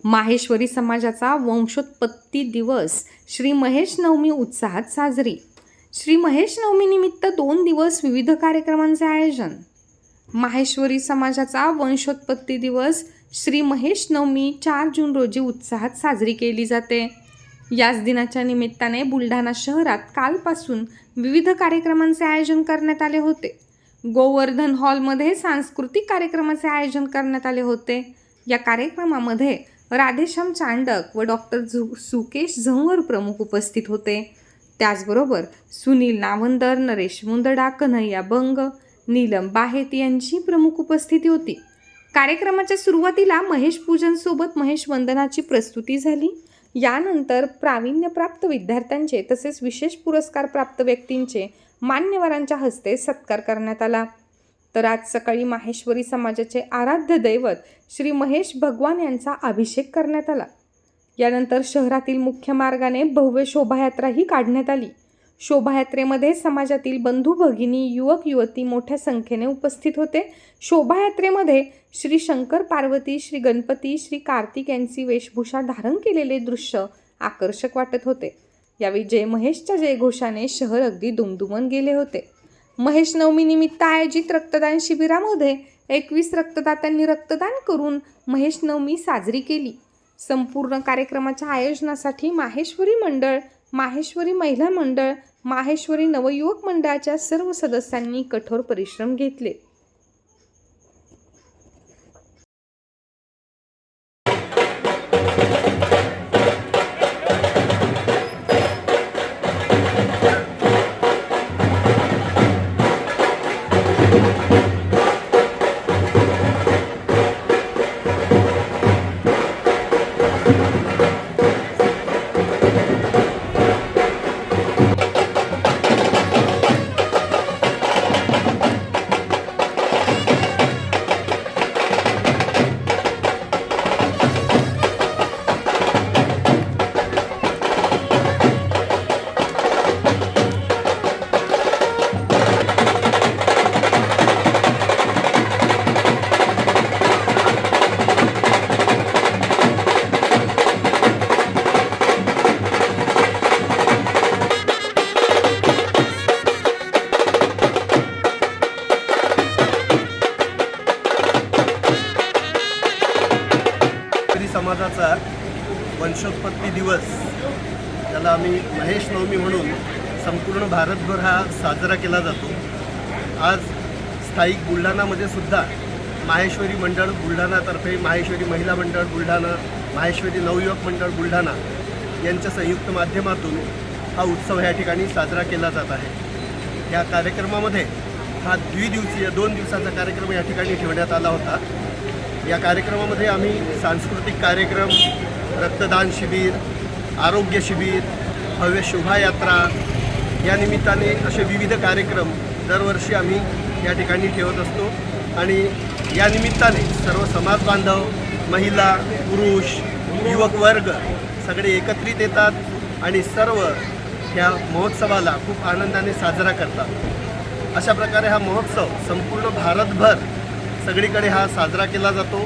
माहेश्वरी समाजाचा वंशोत्पत्ती दिवस श्री महेश नवमी उत्साहात साजरी। श्री महेश नवमी निमित्त 2 दिवस विविध कार्यक्रमांचे आयोजन। माहेश्वरी समाजाचा वंशोत्पत्ती दिवस श्री महेश नवमी 4 जून रोजी उत्साहात साजरी केली जाते। याच दिनाच्या निमित्ताने बुलढाणा शहरात कालपासून विविध कार्यक्रमांचे आयोजन करण्यात आले होते। गोवर्धन हॉलमध्ये सांस्कृतिक कार्यक्रमाचे आयोजन करण्यात आले होते। या कार्यक्रमामध्ये राधेश्याम चांडक व डॉक्टर सुकेश झंवर प्रमुख उपस्थित होते। त्याचबरोबर सुनील नावंदर, नरेश मुंदडा, कन्हैया बंग, नीलम बाहेत यांची प्रमुख उपस्थिती होती। कार्यक्रमाच्या सुरुवातीला महेश पूजन सोबत महेश वंदनाची प्रस्तुती झाली। यानंतर प्रावीण्यप्राप्त विद्यार्थ्यांचे तसेच विशेष पुरस्कार प्राप्त व्यक्तींचे मान्यवरांच्या हस्ते सत्कार करण्यात आला। तर आज सकाळी माहेश्वरी समाजाचे आराध्य दैवत श्री महेश भगवान यांचा अभिषेक करण्यात आला। यानंतर शहरातील मुख्य मार्गाने भव्य शोभायात्राही काढण्यात आली। शोभायात्रेमध्ये समाजातील बंधू भगिनी, युवक युवती मोठ्या संख्येने उपस्थित होते। शोभायात्रेमध्ये श्री शंकर पार्वती, श्री गणपती, श्री कार्तिक यांची वेशभूषा धारण केलेले दृश्य आकर्षक वाटत होते। यावेळी जय महेशच्या जयघोषाने शहर अगदी दुमदुमून गेले होते। महेश नवमी निमित्त आयोजित रक्तदान शिबिरामध्ये 21 रक्तदात्यांनी रक्तदान करून महेश नवमी साजरी केली। संपूर्ण कार्यक्रमाच्या आयोजनासाठी माहेश्वरी मंडळ, माहेश्वरी महिला मंडळ, माहेश्वरी नवयुवक मंडळाच्या सर्व सदस्यांनी कठोर परिश्रम घेतले। समाजाचा वंशोत्पत्ती दिवस, त्याला आम्ही महेश नवमी म्हणून संपूर्ण भारतभर हा साजरा केला जातो। आज स्थायिक बुलढाणामध्ये सुद्धा माहेश्वरी मंडळ बुलढाणातर्फे माहेश्वरी महिला मंडळ बुलढाणा, माहेश्वरी नवयुवक मंडळ बुलढाणा यांच्या संयुक्त माध्यमातून हा उत्सव या ठिकाणी साजरा केला जात आहे। या कार्यक्रमामध्ये हा द्विदिवसीय 2 दिवसाचा कार्यक्रम या ठिकाणी ठेवण्यात आला होता। या कार्यक्रमामध्ये आम्ही सांस्कृतिक कार्यक्रम, रक्तदान शिबिर, आरोग्य शिबिर, भव्य शोभायात्रा या निमित्ताने असे विविध कार्यक्रम दरवर्षी आम्ही या ठिकाणी ठेवत असतो। आणि या निमित्ताने सर्व समाज बांधव, महिला, पुरुष, युवक वर्ग सगळे एकत्रित येतात आणि सर्व या महोत्सवाला खूप आनंदाने साजरा करतात। अशा प्रकारे हा महोत्सव संपूर्ण भारतभर सगळीकडे हा साजरा केला जातो।